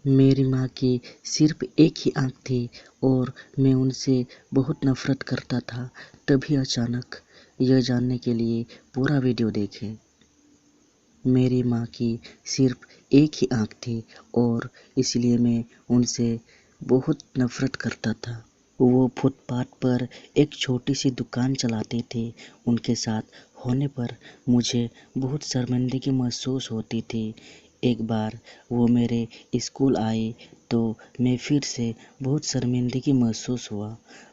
मेरी माँ की सिर्फ एक ही आँख थी और मैं उनसे बहुत नफ़रत करता था। तभी अचानक यह जानने के लिए पूरा वीडियो देखें। मेरी माँ की सिर्फ एक ही आँख थी और इसलिए मैं उनसे बहुत नफ़रत करता था। वो फुटपाथ पर एक छोटी सी दुकान चलाते थे। उनके साथ होने पर मुझे बहुत शर्मिंदगी महसूस होती थी। एक बार वो मेरे स्कूल आए तो मैं फिर से बहुत शर्मिंदगी महसूस हुआ।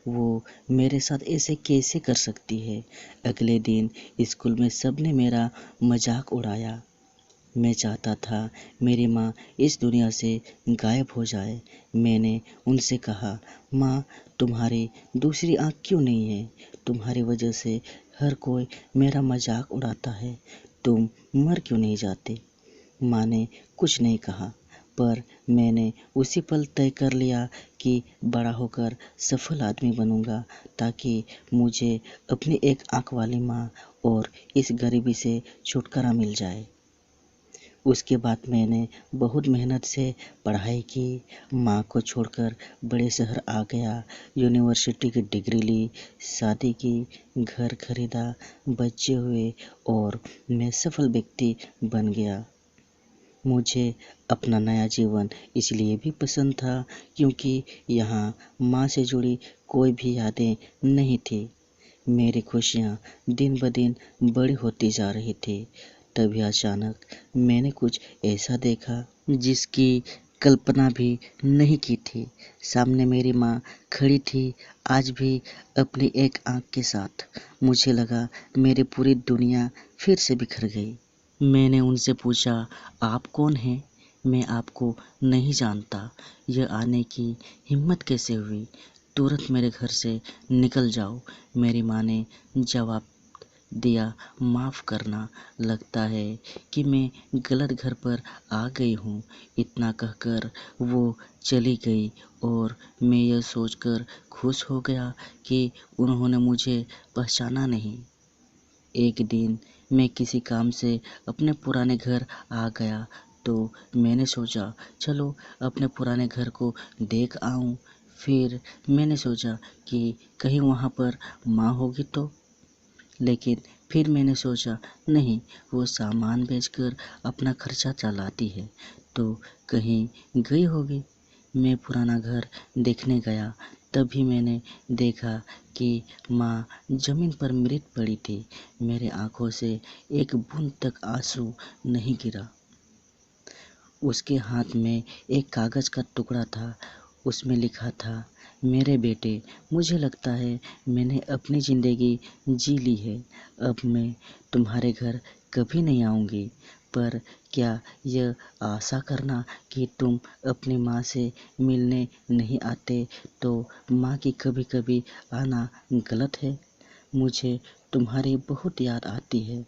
वो मेरे साथ ऐसे कैसे कर सकती है? अगले दिन स्कूल में सबने मेरा मजाक उड़ाया। मैं चाहता था मेरी माँ इस दुनिया से गायब हो जाए। मैंने उनसे कहा, माँ, तुम्हारी दूसरी आँख क्यों नहीं है? तुम्हारी वजह से हर कोई मेरा मजाक उड़ाता है। तुम मर क्यों नहीं जाते? माँ ने कुछ नहीं कहा, पर मैंने उसी पल तय कर लिया कि बड़ा होकर सफल आदमी बनूंगा, ताकि मुझे अपनी एक आँख वाली माँ और इस गरीबी से छुटकारा मिल जाए। उसके बाद मैंने बहुत मेहनत से पढ़ाई की, माँ को छोड़कर बड़े शहर आ गया, यूनिवर्सिटी की डिग्री ली, शादी की, घर खरीदा, बच्चे हुए और मैं सफल व्यक्ति बन गया। मुझे अपना नया जीवन इसलिए भी पसंद था क्योंकि यहाँ माँ से जुड़ी कोई भी यादें नहीं थी। मेरी खुशियाँ दिन ब दिन बड़ी होती जा रही थी। तभी अचानक मैंने कुछ ऐसा देखा जिसकी कल्पना भी नहीं की थी। सामने मेरी माँ खड़ी थी, आज भी अपनी एक आँख के साथ। मुझे लगा मेरी पूरी दुनिया फिर से बिखर गई। मैंने उनसे पूछा, आप कौन हैं? मैं आपको नहीं जानता। यह आने की हिम्मत कैसे हुई? तुरंत मेरे घर से निकल जाओ। मेरी माँ ने जवाब दिया, माफ़ करना, लगता है कि मैं गलत घर पर आ गई हूँ। इतना कहकर वो चली गई और मैं यह सोचकर खुश हो गया कि उन्होंने मुझे पहचाना नहीं। एक दिन मैं किसी काम से अपने पुराने घर आ गया तो मैंने सोचा, चलो अपने पुराने घर को देख आऊं। फिर मैंने सोचा कि कहीं वहाँ पर माँ होगी तो। लेकिन फिर मैंने सोचा, नहीं, वो सामान बेचकर अपना खर्चा चलाती है तो कहीं गई होगी। मैं पुराना घर देखने गया, तभी मैंने देखा कि माँ जमीन पर मृत पड़ी थी। मेरे आंखों से एक बूंद तक आंसू नहीं गिरा। उसके हाथ में एक कागज का टुकड़ा था। उसमें लिखा था, मेरे बेटे, मुझे लगता है मैंने अपनी ज़िंदगी जी ली है। अब मैं तुम्हारे घर कभी नहीं आऊँगी। पर क्या यह आशा करना कि तुम अपनी माँ से मिलने नहीं आते तो माँ की कभी कभी आना गलत है? मुझे तुम्हारी बहुत याद आती है।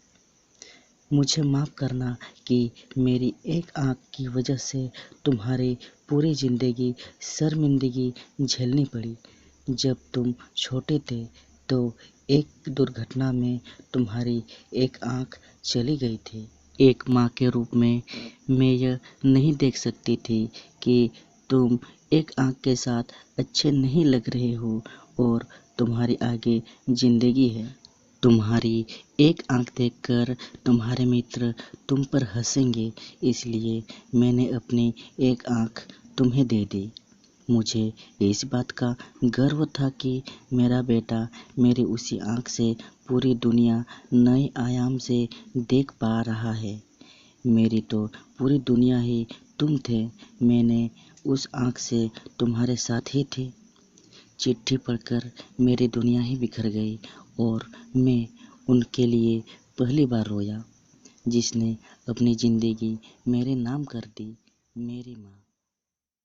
मुझे माफ़ करना कि मेरी एक आँख की वजह से तुम्हारी पूरी ज़िंदगी शर्मिंदगी झेलनी पड़ी। जब तुम छोटे थे तो एक दुर्घटना में तुम्हारी एक आँख चली गई थी। एक माँ के रूप में मैं यह नहीं देख सकती थी कि तुम एक आँख के साथ अच्छे नहीं लग रहे हो और तुम्हारी आगे ज़िंदगी है। तुम्हारी एक आँख देखकर तुम्हारे मित्र तुम पर हंसेंगे, इसलिए मैंने अपनी एक आँख तुम्हें दे दी। मुझे इस बात का गर्व था कि मेरा बेटा मेरी उसी आँख से पूरी दुनिया नए आयाम से देख पा रहा है। मेरी तो पूरी दुनिया ही तुम थे। मैंने उस आँख से तुम्हारे साथ ही थी। चिट्ठी पढ़कर मेरी दुनिया ही बिखर गई और मैं उनके लिए पहली बार रोया, जिसने अपनी ज़िंदगी मेरे नाम कर दी, मेरी माँ।